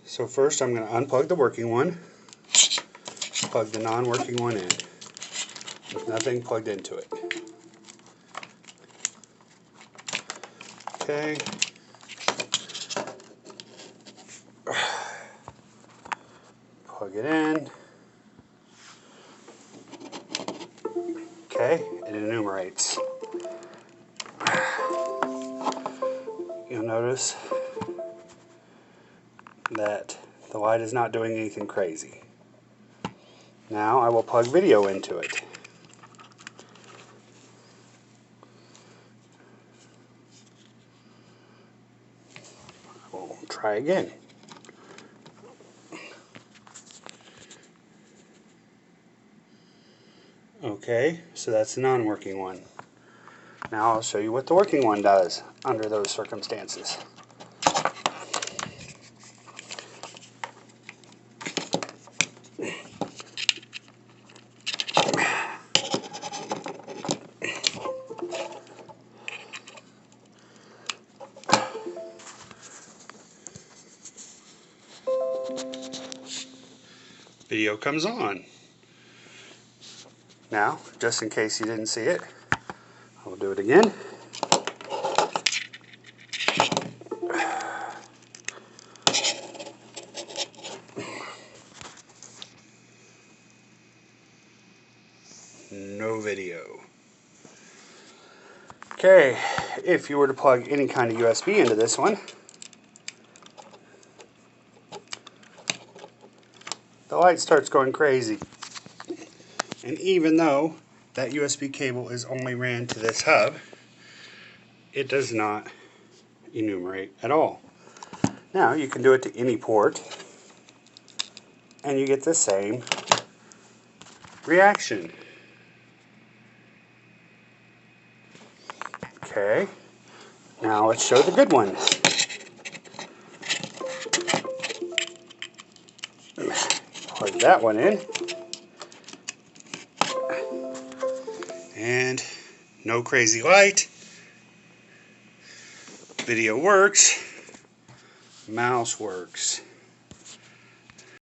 So first I'm going to unplug the working one, plug the non-working one in. There's nothing plugged into it. Okay. Plug it in. Okay, it enumerates. You'll notice that the light is not doing anything crazy. Now I will plug video into it. We'll try again. Okay, so that's the non-working one. Now I'll show you what the working one does under those circumstances. Video comes on. Now, just in case you didn't see it, I'll do it again. No video. Okay, if you were to plug any kind of USB into this one, the light starts going crazy. And even though that USB cable is only ran to this hub, it does not enumerate at all. Now you can do it to any port and you get the same reaction. Okay, now let's show the good one. Plug that one in. And no crazy light. Video works. Mouse works.